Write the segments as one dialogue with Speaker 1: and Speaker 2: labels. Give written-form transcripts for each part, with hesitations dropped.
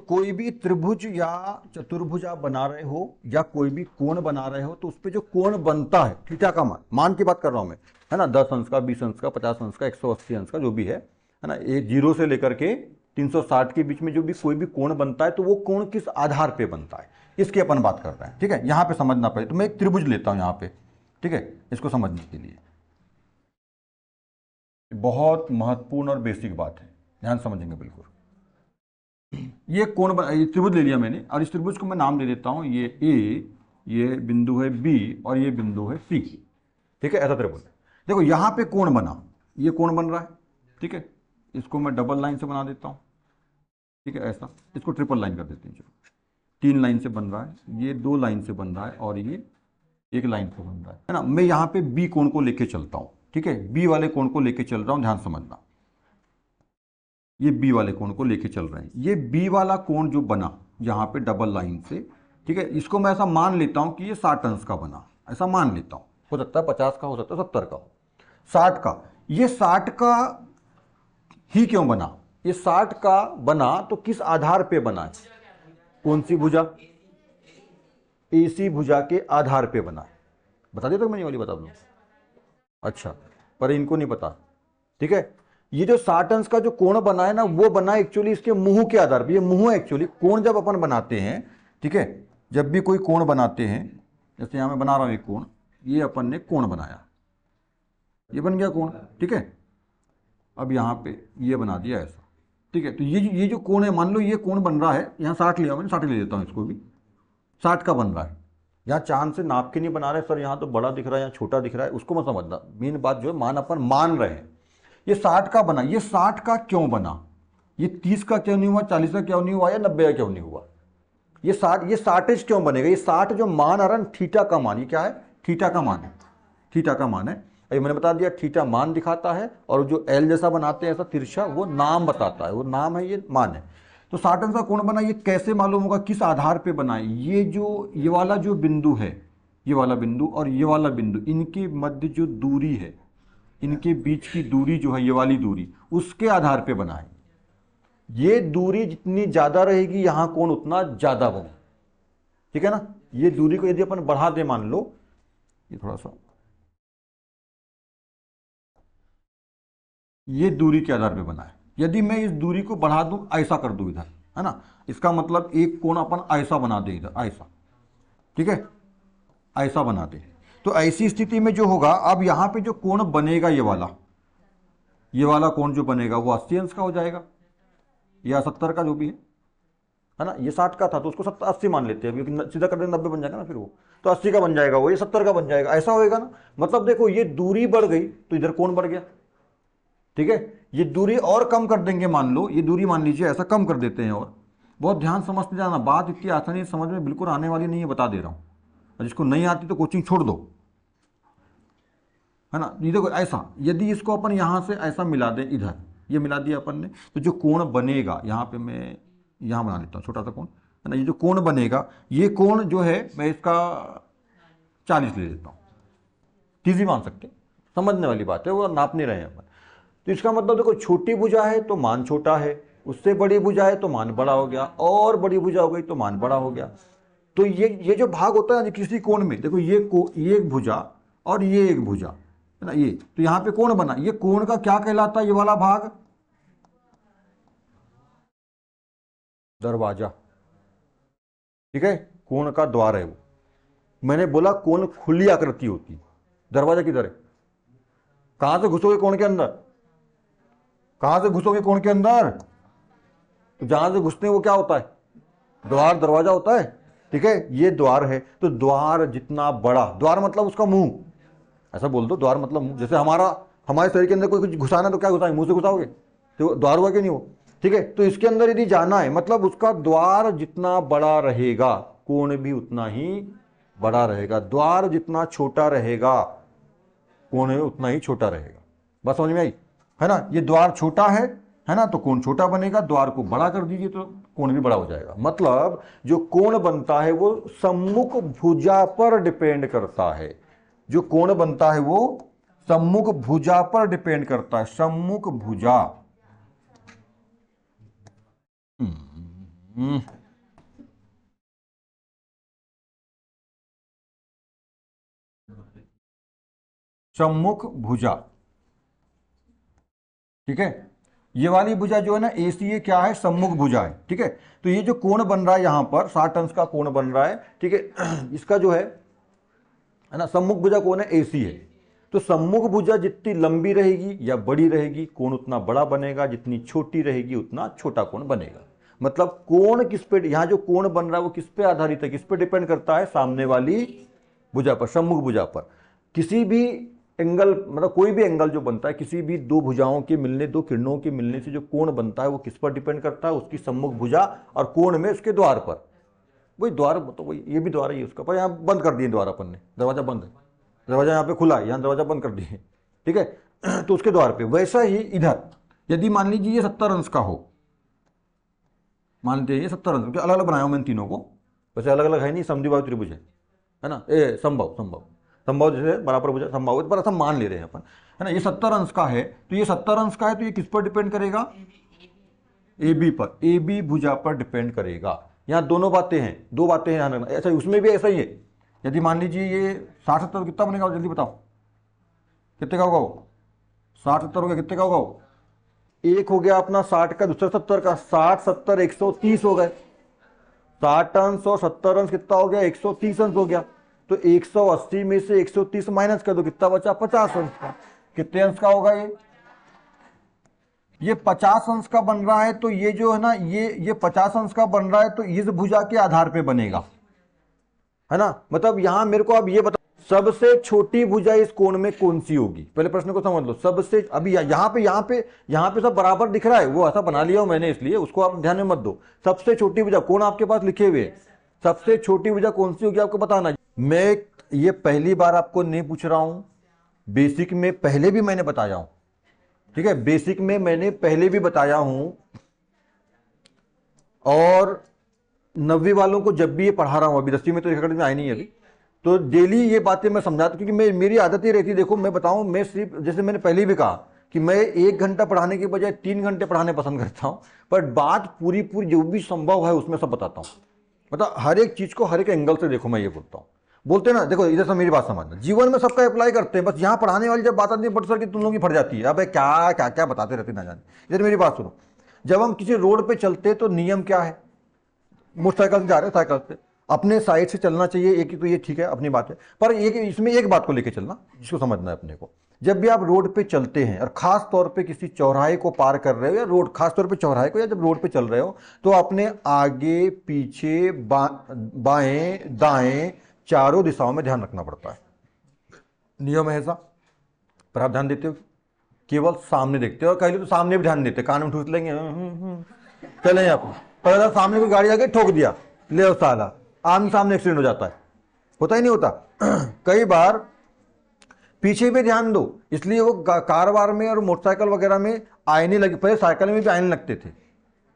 Speaker 1: कोई भी त्रिभुज या चतुर्भुज आप बना रहे हो या कोई भी कोण बना रहे हो तो उस पे जो कोण बनता है थीटा का मान की बात कर रहा हूं मैं, है ना, 10 अंश का, 20 अंश का, 50 अंश का, 180 अंश का, जो भी है ना, एक 0 से लेकर के 360 के बीच में जो भी कोई भी कोण बनता है तो वो कोण किस आधार पे बनता है, इसकी अपन बात कर रहे हैं। ठीक है, यहां पे समझना पड़े तो मैं एक त्रिभुज लेता हूं यहां पे। ठीक है, इसको समझने के लिए बहुत महत्वपूर्ण और बेसिक बात है, ध्यान समझेंगे बिल्कुल। ये ये त्रिभुज ले लिया मैंने और इस त्रिभुज को मैं नाम दे देता हूं, ये ए, ये बिंदु है बी और ये बिंदु है सी। ठीक है, ऐसा त्रिभुज। देखो यहां पे कोण बना, ये कोण बन रहा है। ठीक है, इसको मैं डबल लाइन से बना देता हूं। ठीक है, ऐसा, इसको ट्रिपल लाइन कर देते हैं। चलो, 3 लाइन से बन रहा है, ये 2 लाइन से बन रहा है और ये 1 लाइन से बन रहा है ना। मैं यहां पे बी कोण को लेके चलता हूं। ठीक है, बी वाले कोण को लेके चल रहा हूं, ध्यान समझना। ये बी वाले कोण को लेके चल रहे हैं। ये बी वाला कोण जो बना यहां पे डबल लाइन से, ठीक है, इसको मैं ऐसा मान लेता हूं कि ये 60 अंश का बना, ऐसा मान लेता हूं। हो सकता है 50 का, हो सकता है 70 का हो, 60 का। ये 60 का ही क्यों बना? ये 60 का बना तो किस आधार पे बना है? कौन सी भुजा? एसी भुजा के आधार पे बना है। बता दिया तो मैं ये वाली बता दूं। अच्छा, पर इनको नहीं पता। ठीक है, ये जो 60 अंश का जो कोण बना है ना, वो बना एक्चुअली इसके मुंह के आधार पर। ये मुंह एक्चुअली कोण जब अपन बनाते हैं, ठीक है, जब भी कोई कोण बनाते हैं, जैसे यहां मैं बना रहा हूं एक कोण, ये अपन ने कोण बनाया, ये बन गया कोण। ठीक है, अब यहां पे ये बना दिया ऐसा। ठीक है, तो ये जो कोण है, मान लो ये कोण बन रहा है, यहां 60 लिया मैंने, 60 ले लेता हूं इसको भी, 60 का बन रहा है। यहाँ चांद से नाप के नहीं बना रहे सर, यहाँ तो बड़ा दिख रहा है, यहाँ छोटा दिख रहा है, उसको मत समझना। मेन बात जो है, मान अपन मान रहे हैं। ये 60 का बना, ये 60 का क्यों बना? ये 30 का क्यों नहीं हुआ, 40 का क्यों नहीं हुआ, या 90 का क्यों नहीं हुआ? ये 60 क्यों बनेगा? ये 60 जो मान आ रहा है, थीटा का मान, ये क्या है? थीटा का मान है, थीटा का मान है। अभी मैंने बता दिया, थीटा मान दिखाता है और जो एल जैसा बनाते हैं ऐसा तिरछा, वो नाम बताता है, वो नाम है, ये मान है। तो 60 अंश का कोण बना, ये कैसे मालूम होगा, किस आधार पे बना है? ये वाला जो बिंदु है, ये वाला बिंदु और ये वाला बिंदु, इनके मध्य जो दूरी है, इनके बीच की दूरी जो है, ये वाली दूरी, उसके आधार पे बना है। ये दूरी जितनी ज्यादा रहेगी, यहां कोण उतना ज्यादा बने। ठीक है ना, ये दूरी को यदि अपन बढ़ा दे, मान लो ये थोड़ा सा, ये दूरी के आधार पे बना है। यदि मैं इस दूरी को बढ़ा दूं, ऐसा कर दूं इधर, है ना, इसका मतलब एक कोण अपन ऐसा बना दे इधर, ऐसा। ठीक है, ऐसा बना दे, तो ऐसी स्थिति में जो होगा, अब यहां पे जो कोण बनेगा, ये वाला कोण जो बनेगा वो 80 अंश का हो जाएगा, या 70 का, जो भी है ना। ये 60 का था तो उसको 70 80 मान लेते हैं, क्योंकि सीधा कर दें 90 बन जाएगा ना, फिर वो तो 80 का बन जाएगा, वो ये 70 का बन जाएगा, ऐसा होएगा ना। मतलब देखो, ये दूरी बढ़ गई तो इधर कोण बढ़ गया। ठीक है, ये दूरी और कम कर देंगे, मान लो ये दूरी, मान लीजिए ऐसा कम कर देते हैं। और बहुत ध्यान समझते जाना, बात इतनी आसानी से समझ में बिल्कुल आने वाली नहीं है, बता दे रहा हूं। और जिसको नहीं आती तो कोचिंग छोड़ दो, है ना। ये देखो ऐसा, यदि इसको अपन यहां से ऐसा मिला दें, इधर ये मिला दिया अपन ने, तो जो कोण बनेगा, यहां पे मैं यहां बना लेता हूं छोटा सा कोण, है ना। ये जो कोण बनेगा, ये कोण जो है, मैं इसका 40 ले लेता हूं। 30 ही मान सकते, समझने वाली बात है, वो नाप नहीं रहे हैं अपन। तो इसका मतलब देखो, छोटी भुजा है तो मान छोटा है, उससे बड़ी भुजा है तो मान बड़ा हो गया, और बड़ी भुजा हो गई तो मान बड़ा हो गया। तो ये जो भाग होता है किसी कोण में, देखो ये एक भुजा और ये एक भुजा, है ना, ये तो यहां पे कोण बना, ये कोण का क्या कहलाता है? ये वाला भाग दरवाजा। ठीक है, कोण का द्वार है वो। मैंने बोला कोण खुली आकृति होती, दरवाजा किधर है? कहां से घुसोगे कोण के अंदर? कहां से घुसोगे कोण के अंदर? तो जहां से घुसते हैं वो क्या होता है? द्वार, दरवाजा होता है। ठीक है, ये द्वार है, तो द्वार जितना बड़ा, द्वार मतलब उसका मुंह, ऐसा बोल दो, द्वार मतलब मुंह। जैसे हमारे शरीर के अंदर कोई कुछ घुसाना तो क्या घुसाएंगे? मुंह से घुसाओगे, तो द्वार हुआ कि नहीं वो? ठीक है, तो इसके अंदर यदि जाना है, मतलब उसका द्वार जितना बड़ा रहेगा, कोण भी उतना ही बड़ा रहेगा। द्वार जितना छोटा रहेगा, कोण उतना ही छोटा रहेगा। बस समझ में आई, है ना। ये द्वार छोटा है ना, तो कोण छोटा बनेगा, द्वार को बड़ा कर दीजिए तो कोण भी बड़ा हो जाएगा। मतलब जो कोण बनता है वो सम्मुख भुजा पर डिपेंड करता है। जो कोण बनता है वो सम्मुख भुजा पर डिपेंड करता है, सम्मुख भुजा। हम्म, सम्मुख भुजा, ठीक है। ये वाली भुजा जो है ना एसी, ये क्या है, सम्मुख भुजा है, ठीक है। तो ये जो कोण बन रहा है यहां पर 60 अंश का कोण बन रहा है, ठीक है। इसका जो है ना, सम्मुख भुजा कोण है एसी है। तो सम्मुख भुजा जितनी लंबी रहेगी या बड़ी रहेगी कोण उतना बड़ा बनेगा, जितनी छोटी रहेगी उतना छोटा कोण बनेगा। मतलब कोण किस पे, यहां जो कोण बन रहा है वो किस पे आधारित है, किस पे डिपेंड करता है, सामने वाली भुजा पर, सम्मुख भुजा पर। किसी भी एंगल, मतलब कोई भी एंगल जो बनता है, किसी भी दो भुजाओं के मिलने, दो किरणों के मिलने से जो कोण बनता है वो किस पर डिपेंड करता है, उसकी सम्मुख भुजा और कोण में उसके द्वार पर। वही द्वार, तो वही ये भी द्वार ही है उसका, पर यहाँ बंद कर दिए द्वार अपन ने, दरवाजा बंद है, दरवाजा यहाँ पे खुला है, यहाँ दरवाजा बंद कर दिए, ठीक है। तो उसके द्वार पे वैसा ही इधर, यदि मान लीजिए ये 70 अंश का हो, मानते हैं ये 70 अंश, क्योंकि अलग अलग बनाया हूं मैंने तीनों को, वैसे अलग अलग है नहीं, समद्विबाहु त्रिभुज है ना, ए संभव संभव संभव जैसे बराबर भुजा संभव, पर ऐसा मान ले रहे हैं अपन, है ना। ये 70 अंश का है, तो ये 70 अंश का है, तो ये किस पर डिपेंड करेगा, ए बी पर, ए बी भुजा पर डिपेंड करेगा। यहाँ दोनों बातें हैं, दो बातें हैं ध्यान रखना, ऐसा उसमें भी ऐसा ही है। यदि मान लीजिए ये 60-70 कितना बनेगा, जल्दी बताओ कितने का होगा वो, 60-70 हो गया, कितने का होगा वो, एक हो गया अपना 60 का, दूसरा 70 का, 60-70 130 हो गए, 60 अंश और 70 अंश कितना हो गया, 130 अंश हो गया। तो 180 में से 130 माइनस कर दो, कितना बचा, 50 अंश का। कितने अंश का होगा ये 50 अंश का बन रहा है। तो ये जो है ना, ये 50 अंश का बन रहा है, तो इस भुजा के आधार पे बनेगा, है ना। मतलब यहां मेरे को अब ये बता, सबसे छोटी भुजा इस कोण में कौन सी होगी, पहले प्रश्न को समझ लो। सबसे, अभी यहां पे सब बराबर दिख रहा है, वो ऐसा बना लिया हूं मैंने, इसलिए उसको आप ध्यान में मत दो। सबसे छोटी भुजा कोण आपके पास लिखे हुए, सबसे छोटी भुजा कौन सी होगी आपको बताना। मैं ये पहली बार आपको नहीं पूछ रहा हूं, बेसिक में पहले भी मैंने बताया हूं, ठीक है, बेसिक में मैंने पहले भी बताया हूं, और 9वीं वालों को जब भी ये पढ़ा रहा हूं, अभी 10वीं में तो रेखाखंड में आई नहीं अभी, तो डेली ये बातें मैं समझाता, क्योंकि मेरी आदत ही रहती है। देखो मैं बताऊं, मैं सिर्फ, जैसे मैंने पहले भी कहा कि मैं 1 घंटा पढ़ाने के बजाय 3 घंटे पढ़ाने पसंद करता हूं, पर बात पूरी पूरी जो भी संभव है उसमें सब बताता हूं। मतलब हर एक चीज को हर एक एंगल से देखो, मैं ये बोलता हूँ। बोलते हैं ना, देखो इधर से मेरी बात समझना, जीवन में सबका अप्लाई करते हैं, बस यहाँ पढ़ाने वाली जब बात आती है बट सर की तुम लोगों की फट जाती है, अब क्या क्या क्या बताते रहते ना जाने। इधर मेरी बात सुनो, जब हम किसी रोड पे चलते तो नियम क्या है, मोटरसाइकिल से जा रहे हैं, साइकिल से अपने साइड से चलना चाहिए, एक तो ये ठीक है अपनी बात है, पर एक इसमें एक बात को लेके चलना जिसको समझना है अपने को। जब भी आप रोड पे चलते हैं और खास तौर पे किसी चौराहे को पार कर रहे हो, या रोड खास तौर पे चौराहे को, या जब रोड पे चल रहे हो, तो अपने आगे पीछे बाएं दाएं चारों दिशाओं में ध्यान रखना पड़ता है, नियम है ऐसा। पर आप ध्यान देते हो, केवल सामने देखते हो, और कहीं तो सामने भी ध्यान देते, कान में ठूस लेंगे, चले आप, पर सामने कोई गाड़ी आके ठोक दिया, ले साला, आमने सामने एक्सीडेंट हो जाता है, होता ही नहीं होता। कई बार पीछे भी ध्यान दो, इसलिए वो कार वार में और मोटरसाइकिल वगैरह में आईने लगे, पहले साइकिल में भी आईने लगते थे,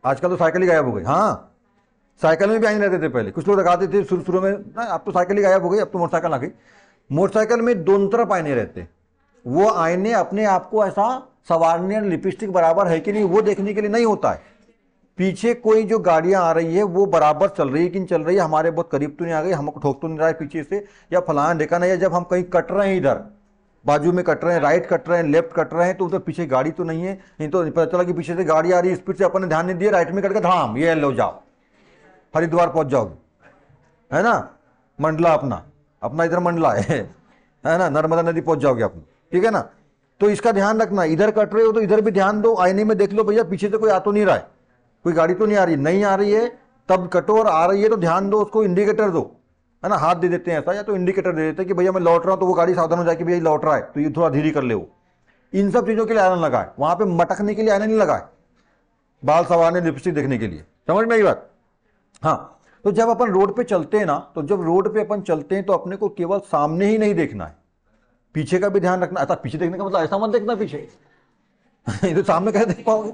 Speaker 1: आजकल तो साइकिल ही गायब हो गई। हाँ, साइकिल में भी आईने रहते थे पहले, कुछ लोग लगाते थे शुरू शुरू में ना, अब तो साइकिल ही गायब हो गई, अब तो मोटरसाइकिल आ गई। मोटरसाइकिल में दोनों तरफ आईने रहते, वो आईने अपने आप को ऐसा संवारने, लिपस्टिक बराबर है कि नहीं वो देखने के लिए नहीं होता है, पीछे कोई जो गाड़ियां आ रही है वो बराबर चल रही है कि नहीं चल रही है, हमारे बहुत करीब तो नहीं आ गई, हमको ठोक तो नहीं रहा है पीछे से, या फलाना देखा नहीं, या जब हम कहीं कट रहे हैं, इधर बाजू में कट रहे हैं, राइट कट रहे हैं, लेफ्ट कट रहे हैं, तो उधर पीछे गाड़ी तो नहीं है, नहीं तो पता चला कि पीछे से गाड़ी आ रही है स्पीड से, अपन ने ध्यान नहीं दिया, राइट में कट के धाम ये लो जाओ, हरिद्वार पहुंच जाओगे, है ना, मंडला अपना अपना इधर मंडला है ना, नर्मदा नदी पहुंच जाओगे अपना, ठीक है ना। तो इसका ध्यान रखना, इधर कट रहे हो तो इधर भी ध्यान दो, आईने में देख लो भैया पीछे से कोई आ तो नहीं रहा है, कोई गाड़ी तो नहीं आ रही, नहीं आ रही है तब कटो, और आ रही है तो ध्यान दो, उसको इंडिकेटर दो, है ना, हाथ दे देते हैं ऐसा, या तो इंडिकेटर दे देते हैं कि भैया मैं लौट रहा हूं, तो वो गाड़ी सावधान हो जाए कि भैया लौट रहा है, तो ये थोड़ा धीरे कर ले। वो इन सब चीजों के लिए आयरन लगाए, वहां पे मटकने के लिए आयरन नहीं लगाए, बाल संवारने, लिपस्टिक देखने के लिए, समझ में आई बात। हाँ, तो जब अपन रोड पे चलते हैं ना, तो जब रोड पे अपन चलते हैं तो अपने को केवल सामने ही नहीं देखना है, पीछे का भी ध्यान रखना। ऐसा पीछे देखने का मतलब ऐसा मत देखना पीछे तो सामने कैसे देख पाओगे,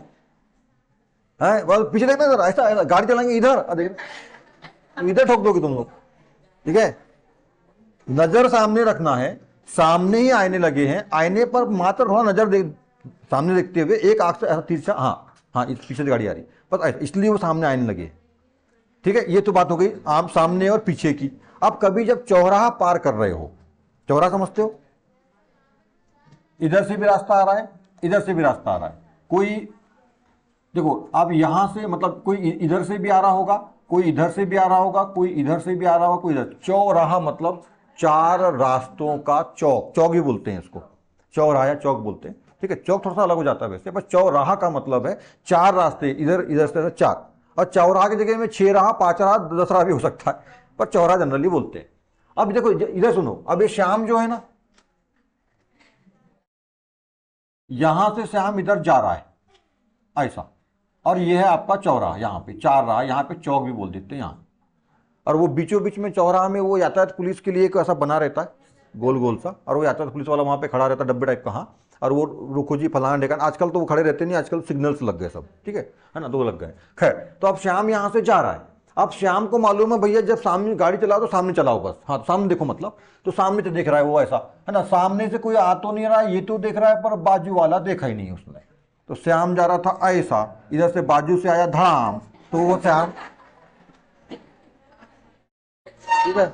Speaker 1: है पीछे देखना जरा, ऐसा गाड़ी चलाएंगे इधर इधर ठोक दोगे तुम लोग, ठीक है। नजर सामने रखना है, सामने ही आईने लगे हैं, आईने पर मात्र थोड़ा नजर दे, सामने देखते हुए एक आंख से ऐसा तिरछा, हाँ हाँ इस पीछे से गाड़ी आ रही, बस इसलिए वो सामने आईने लगे, ठीक है, ये तो बात हो गई आम सामने और पीछे की। अब कभी जब चौराहा पार कर रहे हो, चौराहा समझते हो, इधर से भी रास्ता आ रहा है, इधर से भी रास्ता आ रहा है, कोई देखो अब यहां से मतलब कोई इधर से भी आ रहा होगा, कोई इधर से भी आ रहा होगा, कोई इधर से भी आ रहा होगा, कोई इधर। चौराहा मतलब चार रास्तों का चौक, चौक ही बोलते हैं इसको, चौराहा या चौक बोलते हैं। ठीक है, चौक थोड़ा सा अलग हो जाता है वैसे, बस चौराहा का मतलब है चार रास्ते, इधर इधर से चार। और चौराहा की जगह में 6 राह, 5 राह, 10 राह भी हो सकता है, पर चौराहा जनरली बोलते हैं। अब देखो इधर सुनो, अब ये श्याम जो है ना, यहां से श्याम इधर जा रहा है ऐसा, और ये है आपका चौराहा, यहाँ पे 4 राह, यहाँ पे चौक भी बोल देते हैं यहाँ। और वो बीचों बीच में चौराहा में वो यातायात पुलिस के लिए एक ऐसा बना रहता है गोल गोल सा, और वो यातायात पुलिस वाला वहां पे खड़ा रहता है डब्बे टाइप का, हाँ, और वो रुको जी फलाना ढेकान, आजकल तो वो खड़े रहते नहीं, आजकल सिग्नल्स लग गए सब, ठीक है ना, 2 लग गए। खैर, तो अब श्याम यहां से जा रहा है। अब श्याम को मालूम है भैया जब सामने गाड़ी चलाओ तो सामने चलाओ बस, हाँ सामने देखो मतलब, तो सामने तो देख रहा है वो ऐसा, है ना, सामने से कोई आ तो नहीं रहा है, ये तो देख रहा है, पर बाजू वाला देखा ही नहीं उसने। तो श्याम जा रहा था ऐसा, इधर से बाजू से आया धड़ाम, तो वो श्याम, ठीक है,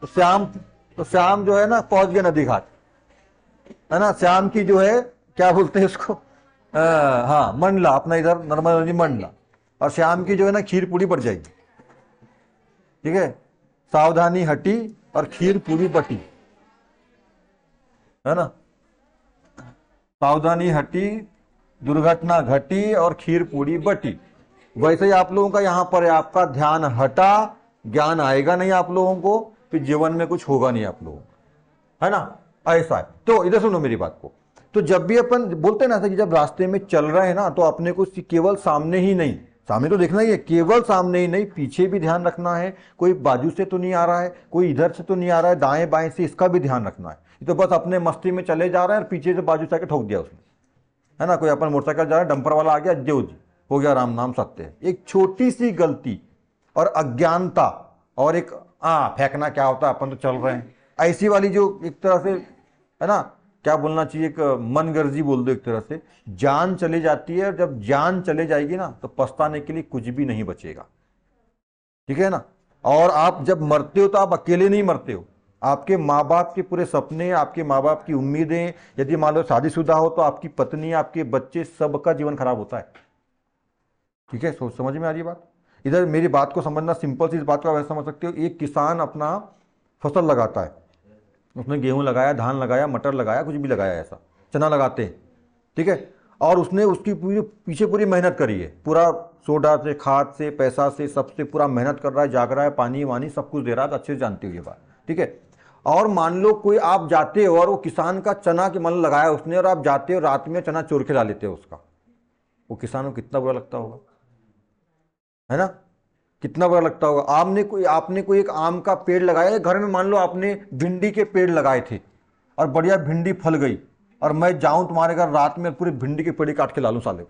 Speaker 1: तो श्याम जो है ना पहुंच गया नदी घाट, है ना। श्याम की जो है क्या बोलते हैं उसको, हाँ मंडला, अपना इधर नर्मदा नदी मंडला, और श्याम की जो है ना खीर पूरी पड़ जाएगी, ठीक है, सावधानी हटी और खीर पूरी बटी, है ना, सावधानी हटी, दुर्घटना घटी और खीर पूरी बटी। वैसे ही आप लोगों का यहां पर है, आपका ध्यान हटा, ज्ञान आएगा नहीं आप लोगों को, फिर जीवन में कुछ होगा नहीं आप लोगों को, है ना, ऐसा है। तो इधर सुनो मेरी बात को, तो जब भी अपन बोलते हैं ना कि जब रास्ते में चल रहे हैं ना, तो अपने को केवल सामने ही नहीं, सामने तो देखना ही है, केवल सामने ही नहीं, पीछे भी ध्यान रखना है, कोई बाजू से तो नहीं आ रहा है, कोई इधर से तो नहीं आ रहा है, दाएं बाएं से, इसका भी ध्यान रखना है। तो बस अपने मस्ती में चले जा रहे हैं और पीछे से बाजू से आके ठोक दिया उसने, है ना, कोई अपन मोटरसाइकिल जा रहा है, डंपर वाला आ गया, जो जी हो गया, राम नाम सत्य है। एक छोटी सी गलती और अज्ञानता और एक फेंकना क्या होता है, अपन तो चल रहे हैं, ऐसी वाली जो एक तरह से, है ना, क्या बोलना चाहिए, एक मनगर्जी बोल दो एक तरह से, जान चली जाती है। और जब जान चले जाएगी ना, तो पछताने के लिए कुछ भी नहीं बचेगा, ठीक है ना। और आप जब मरते हो तो आप अकेले नहीं मरते हो, आपके माँ बाप के पूरे सपने, आपके माँ बाप की उम्मीदें, यदि मान लो शादीशुदा हो तो आपकी पत्नी, आपके बच्चे, सबका जीवन खराब होता है, ठीक है। सोच समझ में आ रही बात। इधर मेरी बात को समझना, सिंपल सी इस बात को आप ऐसा समझ सकते हो, एक किसान अपना फसल लगाता है, उसने गेहूं लगाया, धान लगाया, मटर लगाया, कुछ भी लगाया, ऐसा चना लगाते हैं, ठीक है, और उसने उसकी पूरी पीछे पूरी मेहनत करी है, पूरा सोडा से, खाद से, पैसा से, सबसे पूरा मेहनत कर रहा है, जाग रहा है, पानी वानी सब कुछ दे रहा है, अच्छे से जानती हो ये बात, ठीक है। और मान लो कोई आप जाते हो और वो किसान का चना के मन लगाया उसने, और आप जाते हो रात में चना चोर के ला लेते हो उसका, वो किसान को कितना बुरा लगता होगा, है ना, कितना बुरा लगता होगा। आपने कोई एक आम का पेड़ लगाया घर में, मान लो आपने भिंडी के पेड़ लगाए थे और बढ़िया भिंडी फल गई, और मैं जाऊं तुम्हारे घर रात में पूरी भिंडी के पेड़ काट के ला लूं साले,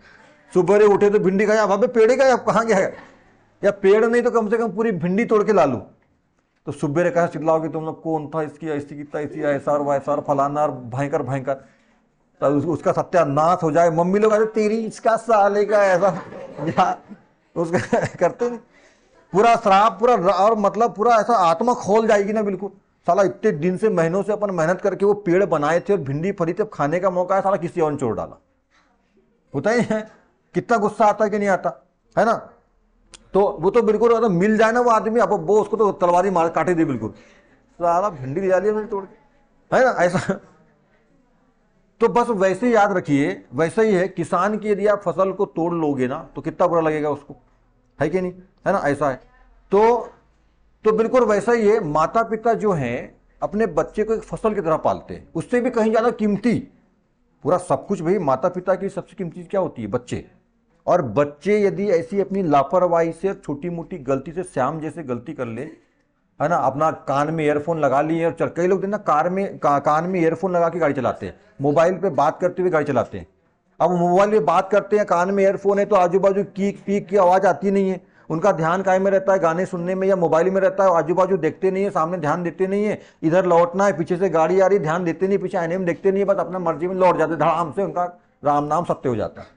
Speaker 1: सुबह उठे तो भिंडी खाया, भाभी पेड़ गए, अब कहाँ गया, या पेड़ नहीं तो कम से कम पूरी भिंडी तोड़ के ला लूं, तो सुबह कहा चिल्लाओगे तुम लोग, कौन था इसकी ऐसी कितना ऐसी, ऐसा और वैसा और फलाना और भयंकर भयंकर, तो उसका सत्यानाश हो जाए। मम्मी लोग कहते तेरी इसका साले का ऐसा या उसका करते नहीं, पूरा श्राप पूरा, और मतलब पूरा ऐसा आत्मा खोल जाएगी ना बिल्कुल, साला इतने दिन से महीनों से अपन मेहनत करके वो पेड़ बनाए थे और भिंडी फली थे, खाने का मौका है, साला किसी और ने छोड़ डाला, होता ही है, कितना गुस्सा आता है कि नहीं आता, है ना। तो वो तो बिल्कुल मिल जाए ना वो आदमी, अब वो उसको तो तलवारी मार काटे दे बिल्कुल, साला भिंडी ले जा लिया मैंने तोड़ के, है ना ऐसा। तो बस वैसे ही याद रखिए, वैसे ही है किसान की, यदि आप फसल को तोड़ लोगे ना तो कितना बुरा लगेगा उसको, है कि नहीं, है ना, ऐसा है। तो बिल्कुल वैसा ही है, माता पिता जो हैं अपने बच्चे को एक फसल की तरह पालते हैं, उससे भी कहीं ज्यादा कीमती, पूरा सब कुछ भाई माता पिता की सबसे कीमती चीज क्या होती है, बच्चे। और बच्चे यदि ऐसी अपनी लापरवाही से, छोटी मोटी गलती से, श्याम जैसे गलती कर ले, है ना, अपना कान में ईयरफोन लगा लिए और कई लोग ना कान में ईयरफोन लगा के गाड़ी चलाते हैं, मोबाइल पे बात करते हुए गाड़ी चलाते हैं। अब मोबाइल पे बात करते हैं, कान में ईयरफोन है, तो आजू बाजू कीक पीक की आवाज आती नहीं है, उनका ध्यान काय में रहता है, गाने सुनने में या मोबाइल में रहता है, आजू बाजू देखते नहीं है, सामने ध्यान देते नहीं है, इधर लौटना है, पीछे से गाड़ी आ रही, ध्यान देते नहीं, पीछे आईने में देखते नहीं है, बस अपना मर्जी में लौट जाते, धड़ाम से उनका राम नाम सत्य हो जाता है।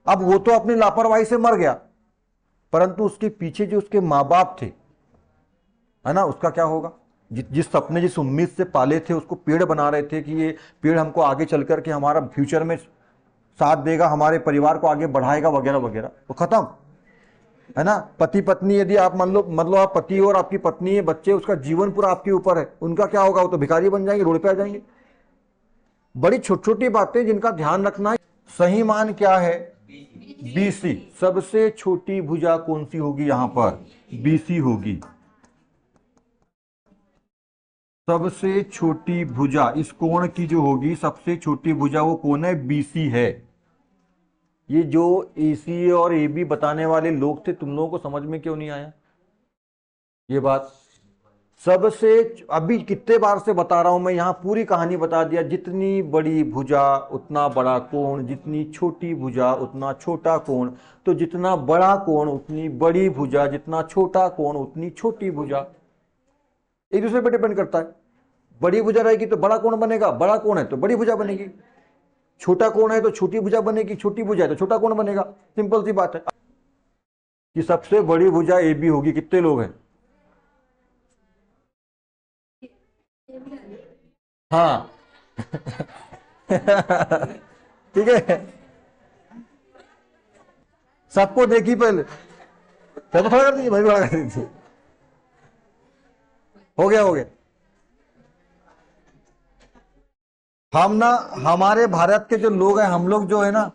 Speaker 1: अब वो तो अपनी लापरवाही से मर गया, परंतु उसके पीछे जो उसके माँ बाप थे, है ना, उसका क्या होगा? जिस सपने, जिस उम्मीद से पाले थे, उसको पेड़ बना रहे थे कि ये पेड़ हमको आगे चल करके हमारा फ्यूचर में साथ देगा, हमारे परिवार को आगे बढ़ाएगा वगैरह वगैरह, वो खत्म, है ना। पति पत्नी, यदि आप मान लो, मतलब आप पति और आपकी पत्नी है, बच्चे, उसका जीवन पूरा आपके ऊपर है, उनका क्या होगा? वो तो भिखारी बन जाएंगे, रोड पे आ जाएंगे। बड़ी छोटी छोटी बातें जिनका ध्यान रखना है। सही मान क्या है? BC। सबसे छोटी भुजा कौन सी होगी यहां पर? BC होगी। सबसे छोटी भुजा इस कोण की जो होगी, सबसे छोटी भुजा, वो कौन है? BC है। ये जो AC और AB बताने वाले लोग थे, तुम लोगों को समझ में क्यों नहीं आया ये बात? सबसे, अभी कितने बार से बता रहा हूं मैं, यहां पूरी कहानी बता दिया। जितनी बड़ी भुजा उतना बड़ा कोण, जितनी छोटी भुजा उतना छोटा कोण, तो जितना बड़ा कोण उतनी बड़ी भुजा, जितना छोटा कोण उतनी छोटी भुजा। एक दूसरे पर डिपेंड करता है। बड़ी भुजा रहेगी तो बड़ा कोण बनेगा, बड़ा कोण है तो बड़ी भुजा बनेगी। छोटा कोण है तो छोटी भुजा बनेगी, छोटी भुजा है तो छोटा कोण बनेगा। सिंपल सी बात है कि सबसे बड़ी भुजा AB होगी। कितने लोग हैं? हाँ। ठीक है, सबको देखी पहले, सबको खड़ा कर दीजिए, भाई खड़ा कर दीजिए। हो गया, हो गया। हम ना, हमारे भारत के जो लोग हैं, हम लोग जो है ना,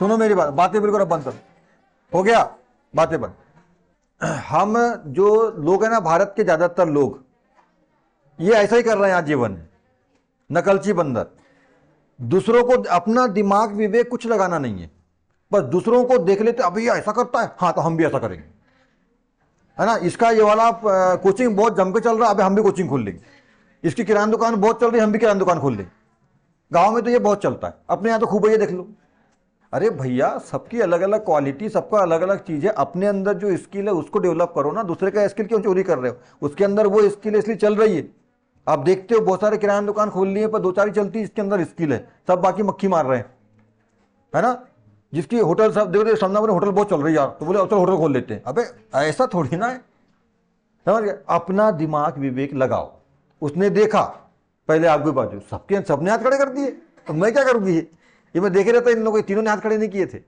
Speaker 1: सुनो मेरी बात, बातें बिल्कुल अब बंद करो। हो गया, बातें बंद। हम जो लोग हैं ना, भारत के ज्यादातर लोग ये ऐसा ही कर रहे हैं आज जीवन में, नकलची बंदर। दूसरों को, अपना दिमाग विवेक कुछ लगाना नहीं है, बस दूसरों को देख लेते, अभी ये ऐसा करता है, हाँ तो हम भी ऐसा करेंगे, है ना। इसका ये वाला कोचिंग बहुत जम के चल रहा है, अभी हम भी कोचिंग खोल लेंगे। इसकी किराना दुकान बहुत चल रही है, हम भी किराना दुकान खोल लेंगे। गांव में तो ये बहुत चलता है, अपने यहाँ तो खूब है, ये देख लो। अरे भैया, सबकी अलग अलग क्वालिटी, सबका अलग अलग चीज है। अपने अंदर जो स्किल है उसको डेवलप करो ना, दूसरे का स्किल क्यों चोरी कर रहे हो? उसके अंदर वो स्किल इसलिए चल रही है। आप देखते हो बहुत सारे किराना दुकान खोल लिए, पर दो चार ही चलती है, इसके अंदर स्किल है, सब बाकी मक्खी मार रहे हैं, है ना। जिसकी होटल, सब देखो सामने बोले होटल बहुत चल रही है यार, तो बोले चलो होटल खोल लेते हैं। अबे ऐसा थोड़ी ना है, समझ गए? अपना दिमाग विवेक लगाओ। उसने देखा पहले आगू बाजू, सबके सबने हाथ खड़े कर दिए, तो मैं क्या करूंगी? ये मैं देखे रहता, इन लोगों, तीनों ने हाथ खड़े नहीं किए थे,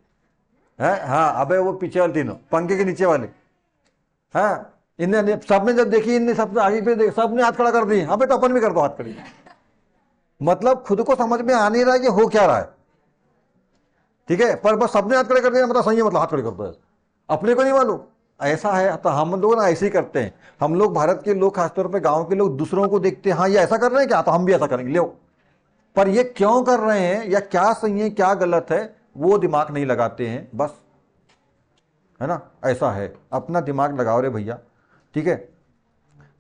Speaker 1: हैं? हाँ, अबे वो पीछे वाले तीनों, पंखे के नीचे वाले, हाँ, इनने, सबने जब देखी, इनने सब आगे पे देख, सबने हाथ खड़ा कर दिए। अबे तो अपन भी कर दो हाथ खड़ी। मतलब खुद को समझ में आ नहीं रहा है कि हो क्या रहा है, ठीक है, पर बस सबने हाथ खड़े कर दिया, मतलब सही है, मतलब हाथ खड़े कर दो, अपने को नहीं मालूम ऐसा है। तो हम लोग ना ऐसे ही करते हैं, हम लोग भारत के लोग, खासतौर पे गांव के लोग, दूसरों को देखते हैं, हाँ ये ऐसा कर रहे हैं क्या, तो हम भी ऐसा करेंगे, ले। पर ये क्यों कर रहे हैं, या क्या सही है क्या गलत है, वो दिमाग नहीं लगाते हैं, बस, है ना। ऐसा है, अपना दिमाग लगाओ रे भैया, ठीक है।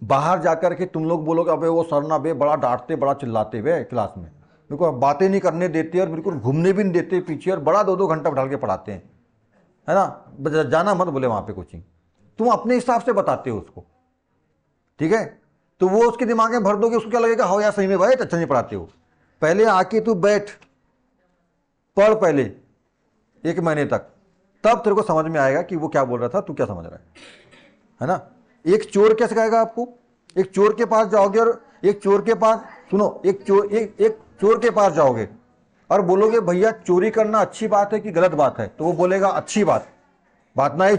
Speaker 1: बाहर जाकर के तुम लोग बोलोगे, अबे वो सर ना बे बड़ा डांटते, बड़ा चिल्लाते वे क्लास में, बिल्कुल बातें नहीं करने देते, और बिल्कुल घूमने भी नहीं देते पीछे, और बड़ा 2-2 घंटा बैठा के पढ़ाते हैं, है ना। जाना मत बोले वहां पे कोचिंग, तुम अपने हिसाब से बताते हो उसको, ठीक है। तो वो उसके दिमाग में भर दोगे, उसको क्या लगेगा, हो यार सही में भाई अच्छा नहीं पढ़ाते हो। पहले आके तू बैठ, पढ़ पहले 1 महीने तक, तब तेरे को समझ में आएगा कि वो क्या बोल रहा था, तू क्या समझ रहा है ना। एक चोर क्या सिखाएगा आपको? एक चोर के पास जाओगे, और एक चोर के पास, सुनो, एक चोर के पास जाओगे और बोलोगे भैया चोरी करना अच्छी बात है कि गलत बात है, तो वो बोलेगा अच्छी बात, बात ना,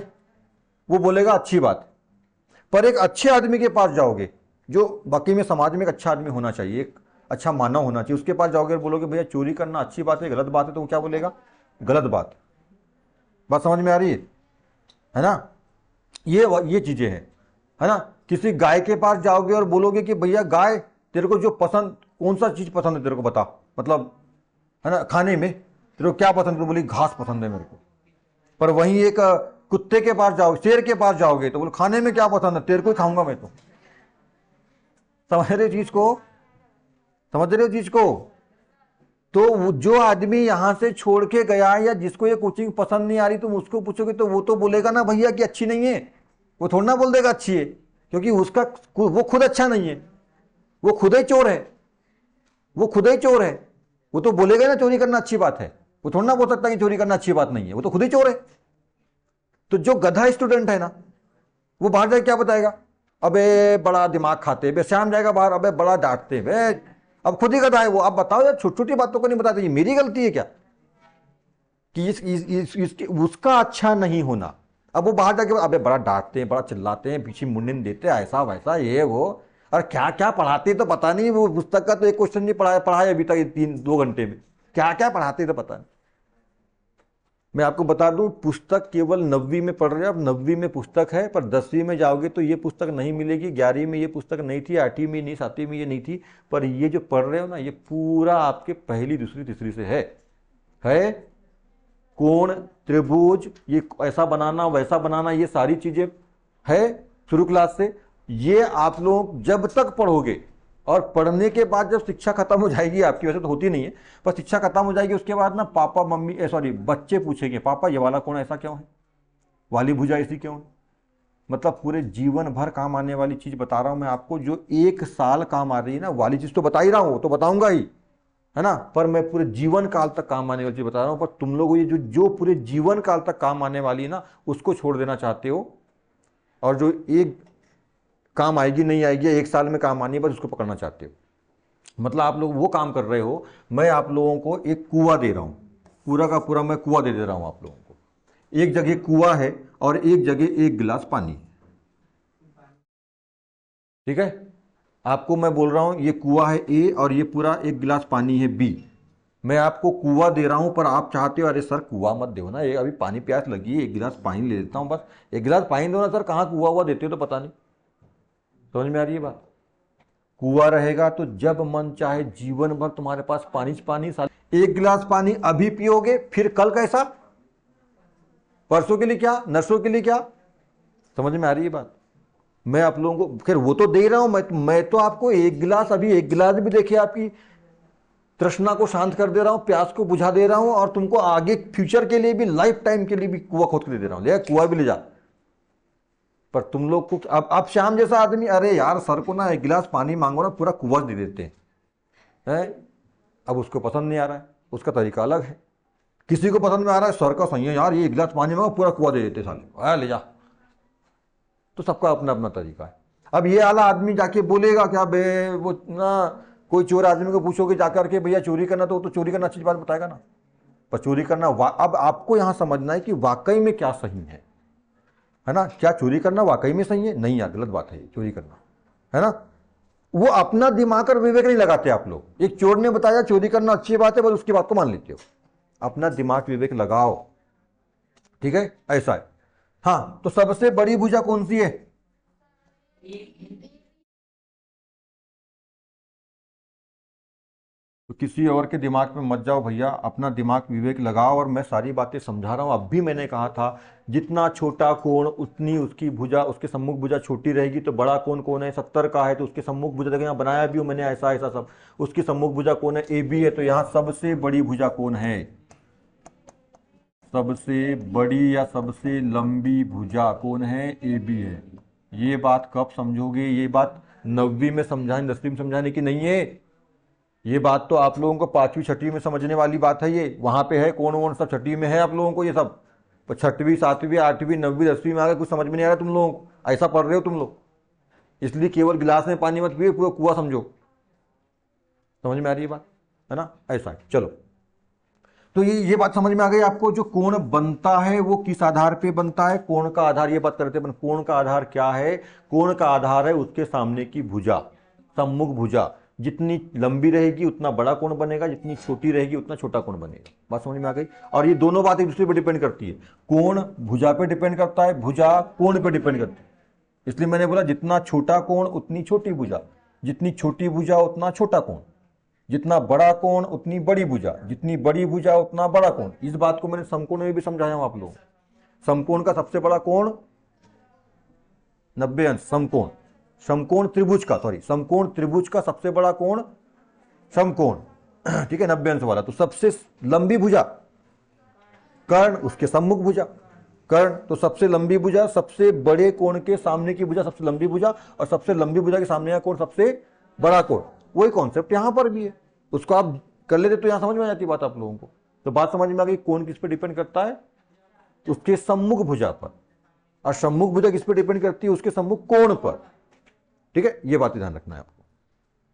Speaker 1: वो बोलेगा अच्छी बात। पर एक अच्छे आदमी के पास जाओगे, जो बाकी में समाज में एक अच्छा आदमी होना चाहिए, एक अच्छा मानव होना चाहिए, उसके पास जाओगे और बोलोगे भैया चोरी करना अच्छी बात है गलत बात है, तो वो क्या बोलेगा? गलत बात। बात समझ में आ रही है ना। ये चीजें हैं, है ना। किसी गाय के पास जाओगे और बोलोगे कि भैया गाय, तेरे को जो पसंद, कौन सा चीज पसंद है तेरे को बता, मतलब, है ना, खाने में तेरे को क्या पसंद है, तो बोली घास पसंद है मेरे को। पर वहीं एक कुत्ते के पास जाओगे, शेर के पास जाओगे, तो बोले खाने में क्या पसंद है, तेरे को ही खाऊंगा मैं तो। समझ रहे हो चीज को? समझ रहे हो चीज को? तो जो आदमी यहां से छोड़ के गया, या जिसको ये कोचिंग पसंद नहीं आ रही, तुम उसको पूछोगे तो वो तो बोलेगा ना भैया कि अच्छी नहीं है, वो थोड़ा ना बोल देगा अच्छी है, क्योंकि उसका, वो खुद अच्छा नहीं है, वो खुद ही चोर है, वो खुद ही चोर है। वो तो बोलेगा ना चोरी करना अच्छी बात है, वो थोड़ा ना बोल सकता कि चोरी करना अच्छी बात नहीं है, वो तो खुद ही चोर है। तो जो गधा स्टूडेंट है ना, वो बाहर जाके क्या बताएगा, अबे बड़ा दिमाग खाते बे। श्याम जाएगा बाहर, अबे बड़ा डांटते बे। अब खुद ही गधा है वो। अब बताओ यार, छोटी छोटी बातों को नहीं बताते, ये मेरी गलती है क्या कि इसके उसका अच्छा नहीं होना। अब वो बाहर जाके अबे बड़ा डांटते हैं, बड़ा चिल्लाते हैं, पीछे मुंडन देते हैं, ऐसा वैसा ये वो, और क्या क्या पढ़ाते तो पता नहीं। वो पुस्तक का तो एक क्वेश्चन नहीं पढ़ाया अभी तक 3-2 घंटे में। क्या क्या पढ़ाते तो पता नहीं। मैं आपको बता दूं, पुस्तक केवल 9वीं में पढ़ रहे हो आप, 9वीं में पुस्तक है, पर 10वीं में जाओगे तो ये पुस्तक नहीं मिलेगी। 11वीं में ये पुस्तक नहीं थी, 8वीं में नहीं, 7वीं में ये नहीं थी। पर ये जो पढ़ रहे हो ना, ये पूरा आपके पहली, दूसरी, तीसरी से है। कोण, त्रिभुज, ये ऐसा बनाना वैसा बनाना, ये सारी चीजें है शुरू क्लास से। ये आप लोग जब तक पढ़ोगे, और पढ़ने के बाद जब शिक्षा खत्म हो जाएगी आपकी, वैसे तो होती नहीं है, पर शिक्षा खत्म हो जाएगी उसके बाद ना पापा मम्मी सॉरी बच्चे पूछेंगे, पापा ये वाला कोण ऐसा क्यों है, वाली भुजा ऐसी क्यों है। मतलब पूरे जीवन भर काम आने वाली चीज बता रहा हूं मैं आपको। जो 1 साल काम आ रही है ना, वाली चीज तो बता ही रहा हूं, तो बताऊंगा ही, है ना। पर मैं पूरे जीवन काल तक काम आने वाली चीज बता रहा हूं। पर तुम लोग ये जो पूरे जीवन काल तक काम आने वाली है ना, उसको छोड़ देना चाहते हो। और जो एक काम आएगी नहीं आएगी, 1 साल में काम आनी है, बस उसको पकड़ना चाहते हो। मतलब आप लोग वो काम कर रहे हो। मैं आप लोगों को एक कुआं दे रहा हूं, पूरा का पूरा मैं कुआं दे रहा हूं आप लोगों को। एक जगह कुआं है और एक जगह 1 गिलास पानी, ठीक है। आपको मैं बोल रहा हूं ये कुआं है ए और ये पूरा 1 गिलास पानी है बी। मैं आपको कुआं दे रहा हूं, पर आप चाहते हो अरे सर कुआं मत दो ना, ये अभी पानी प्यास लगी है, 1 गिलास पानी ले लेता हूं, बस 1 गिलास पानी दो ना सर। कहाँ कुआं हुआ देते हो तो पता नहीं। समझ में आ रही है बात। कुआं रहेगा तो जब मन चाहे जीवन भर तुम्हारे पास पानी पानी। 1 गिलास पानी अभी पियोगे, फिर कल कैसा, परसों के लिए क्या, नर्सों के लिए क्या। समझ में आ रही है बात। मैं आप लोगों को फिर वो तो दे रहा हूं, मैं तो आपको 1 गिलास, अभी 1 गिलास भी देखिए आपकी तृष्णा को शांत कर दे रहा हूं, प्यास को बुझा दे रहा हूं, और तुमको आगे फ्यूचर के लिए भी, लाइफ टाइम के लिए भी कुआं खोद के दे रहा हूं, ले कुआं भी ले जा। पर तुम लोग को अब श्याम जैसा आदमी, अरे यार सर को ना 1 गिलास पानी मांगो ना, पूरा कुआं दे देते हैं। अब उसको पसंद नहीं आ रहा है, उसका तरीका अलग है। किसी को पसंद में आ रहा है, सर का सही है यार, ये 1 गिलास पानी मांगो पूरा कुआं दे देते साले, ले जा। तो सबका अपना अपना तरीका है। अब ये आला आदमी जाके बोलेगा क्या बे, वो ना कोई चोर आदमी को पूछोगे जाकर के भैया चोरी करना, तो वो तो चोरी करना अच्छी बात बताएगा ना। पर चोरी करना अब आपको यहां समझना है कि वाकई में क्या सही है ना। क्या चोरी करना वाकई में सही है? नहीं यार, गलत बात है चोरी करना, है ना। वो अपना दिमाग और विवेक नहीं लगाते आप लोग। एक चोर ने बताया चोरी करना अच्छी बात है, बस उसकी बात को मान लेते हो। अपना दिमाग विवेक लगाओ, ठीक है, ऐसा है। हाँ, तो सबसे बड़ी भुजा कौन सी है? तो किसी और के दिमाग में मत जाओ भैया, अपना दिमाग विवेक लगाओ। और मैं सारी बातें समझा रहा हूं। अब भी मैंने कहा था जितना छोटा कोण उतनी उसकी भुजा, उसके सम्मुख भुजा छोटी रहेगी। तो बड़ा कोण कौन है? 70 का है तो उसके सम्मुख भुजा, देखो यहाँ बनाया भी हूं मैंने ऐसा ऐसा सब। उसकी सम्मुख भुजा कौन है? ए बी है। तो यहाँ सबसे बड़ी भुजा कौन है? सबसे बड़ी या सबसे लंबी भुजा कौन है? ए बी है। ये बात कब समझोगे? ये बात 9वीं में समझाने, 10वीं में समझाने की नहीं है। ये बात तो आप लोगों को 5वीं 6वीं में समझने वाली बात है। ये वहां पे है कौन वोन सब 6वीं में है आप लोगों को ये सब। पर 6वीं 7वीं 8वीं 9वीं 10वीं में आगे कुछ समझ में नहीं आ रहा तुम लोगों को, ऐसा पढ़ रहे हो तुम लोग। इसलिए केवल गिलास में पानी मत पिए, पूरा कुआं समझो। समझ में आ रही है बात, है ना। ऐसा है, चलो। तो ये बात समझ में आ गई आपको। जो कोण बनता है वो किस आधार पे बनता है? कोण का आधार, ये बात करते हैं कोण का आधार क्या है। कोण का आधार है उसके सामने की भुजा, सम्मुख भुजा। जितनी लंबी रहेगी उतना बड़ा कोण बनेगा, जितनी छोटी रहेगी उतना छोटा कोण बनेगा। बात समझ में आ गई। और ये दोनों बात एक दूसरे पर डिपेंड करती है। कोण भुजा पे डिपेंड करता है, भुजा कोण पे डिपेंड करती है। इसलिए मैंने बोला जितना छोटा कोण उतनी छोटी भुजा, जितनी छोटी भुजा उतना छोटा कोण, जितना बड़ा कोण उतनी बड़ी भुजा, जितनी बड़ी भुजा उतना बड़ा कोण। इस बात को मैंने समकोण में भी समझाया हूं आप लोगों को। समकोण का सबसे बड़ा कोण 90 अंश। समकोण, समकोण त्रिभुज का, सॉरी, समकोण त्रिभुज का सबसे बड़ा कोण समकोण, ठीक है, 90 अंश वाला। तो सबसे लंबी भुजा कर्ण, उसके सम्मुख भुजा कर्ण। तो सबसे लंबी भुजा, सबसे बड़े कोण के सामने की भुजा सबसे लंबी भुजा, और सबसे लंबी भुजा के सामने का कोण सबसे बड़ा कोण। वही कॉन्सेप्ट यहां पर भी है, उसको आप कर लेते तो यहां समझ में आ जाती बात आप लोगों को। तो बात समझ में आ गई। कोण किस पे डिपेंड करता है? उसके सम्मुख भुजा पर। और सम्मुख भुजा किस पर डिपेंड करती है, उसके सम्मुख कोण पर। ठीक है, ये बातें ध्यान रखना है आपको।